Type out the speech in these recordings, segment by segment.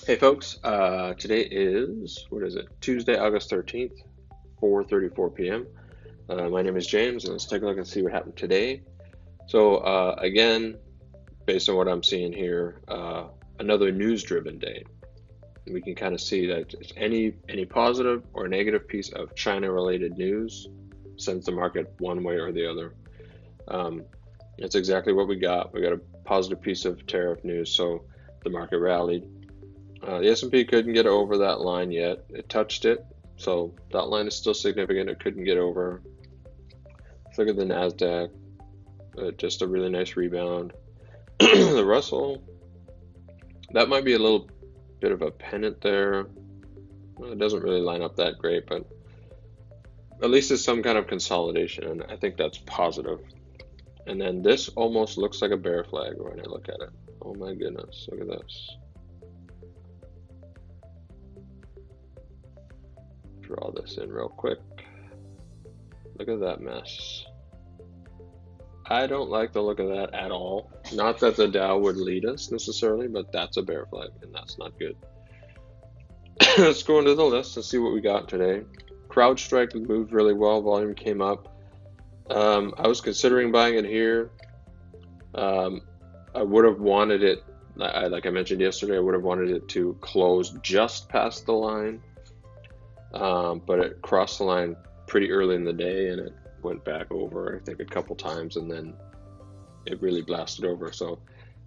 Hey folks, today is, Tuesday, August 13th, 4:34 p.m. My name is James, and let's take a look and see what happened today. So again, based on what I'm seeing here, another news-driven day. We can kind of see that it's any positive or negative piece of China-related news sends the market one way or the other. That's exactly what we got. We got a positive piece of tariff news, so the market rallied. The S&P couldn't get over that line yet. It touched it, so that line is still significant. It couldn't get over. Let's look at the NASDAQ. Just a really nice rebound. The Russell, that might be a little bit of a pennant there. Well, it doesn't really line up that great, but at least it's some kind of consolidation, and I think that's positive. And then this almost looks like a bear flag when I look at it. Oh my goodness, look at this. Draw this in real quick. Look at that mess. I don't like the look of that at all. Not that the Dow would lead us necessarily, but that's a bear flag, and that's not good. Let's go into the list and see what we got today. CrowdStrike moved really well. Volume came up. I was considering buying it here. I would have wanted it, like I mentioned yesterday, I would have wanted it to close just past the line. But it crossed the line pretty early in the day, and it went back over, I think, a couple times, and then it really blasted over. So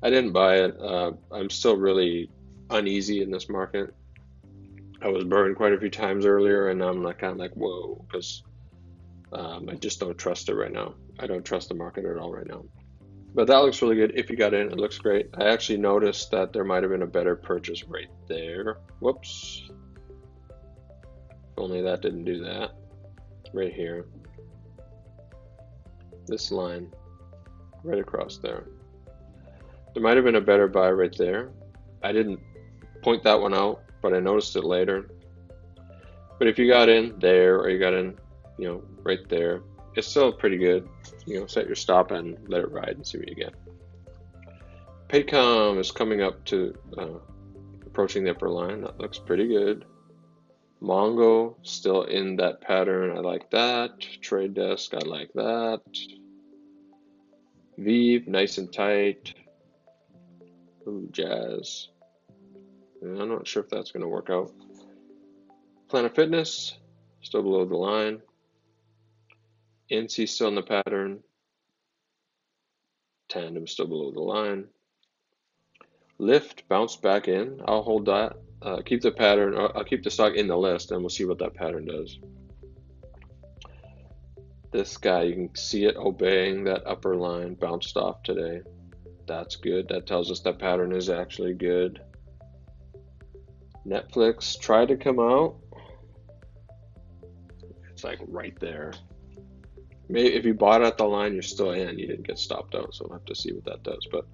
I didn't buy it. I'm still really uneasy in this market. I was burned quite a few times earlier, and I'm kind of like, whoa, because I just don't trust it right now. I don't trust the market at all right now. But that looks really good. If you got in, it looks great. I actually noticed that there might have been a better purchase right there. Whoops. Only that didn't do that. Right here. This line. Right across there. There might have been a better buy right there. I didn't point that one out, but I noticed it later. But if you got in there, or you got in, right there, it's still pretty good. Set your stop and let it ride and see what you get. Paycom is coming up to approaching the upper line. That looks pretty good. Mongo still in that pattern. I like that. Trade Desk, I like that. VEEV, nice and tight. Ooh, Jazz. I'm not sure if that's going to work out. Planet Fitness, still below the line. INCY still in the pattern. Tandem still below the line. LYFT bounced back in. I'll hold that. Keep the pattern. I'll keep the stock in the list, and we'll see what that pattern does. This guy, you can see it obeying that upper line. Bounced off today. That's good. That tells us that pattern is actually good. Netflix tried to come out. It's like right there. Maybe if you bought at the line, you're still in. You didn't get stopped out, so we'll have to see what that does. But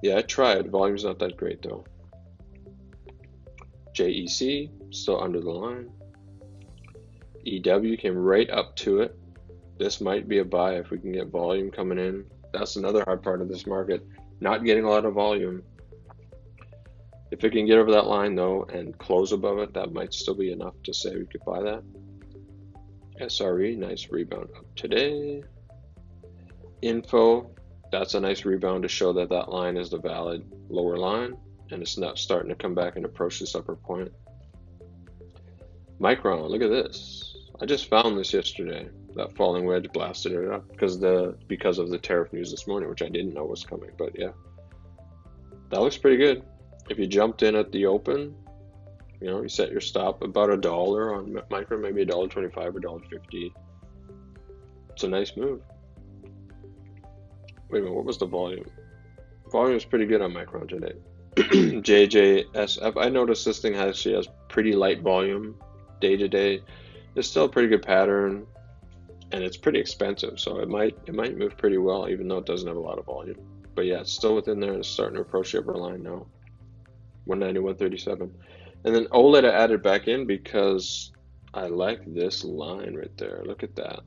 yeah, I tried. Volume's not that great though. JEC still under the line. EW came right up to it. This might be a buy if we can get volume coming in. That's another hard part of this market, not getting a lot of volume. If it can get over that line though and close above it, that might still be enough to say we could buy that. SRE, nice rebound up today. Info, that's a nice rebound to show that that line is the valid lower line, and it's not starting to come back and approach this upper point. Micron, look at this. I just found this yesterday. That falling wedge blasted it up because of the tariff news this morning, which I didn't know was coming. But yeah, that looks pretty good. If you jumped in at the open, you set your stop about $1 on Micron, maybe $1.25 or $1.50. It's a nice move. Wait a minute, what was the volume? Volume is pretty good on Micron today. JJSF, I noticed this thing actually has pretty light volume day to day. It's still a pretty good pattern, and it's pretty expensive, so it might move pretty well, even though it doesn't have a lot of volume. But yeah, it's still within there, and it's starting to approach the upper line now. 190, 137. And then OLED I added back in because I like this line right there. Look at that.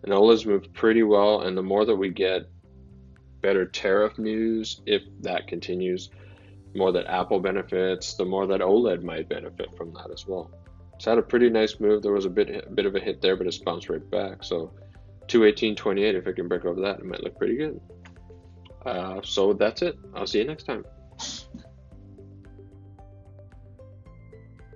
And OLED's moved pretty well, and the more that we get better tariff news, if that continues, more that Apple benefits, the more that OLED might benefit from that as well. It's had a pretty nice move. There was a bit of a hit there, but it's bounced right back. So 218.28, if I can break over that, it might look pretty good. So that's it. I'll see you next time.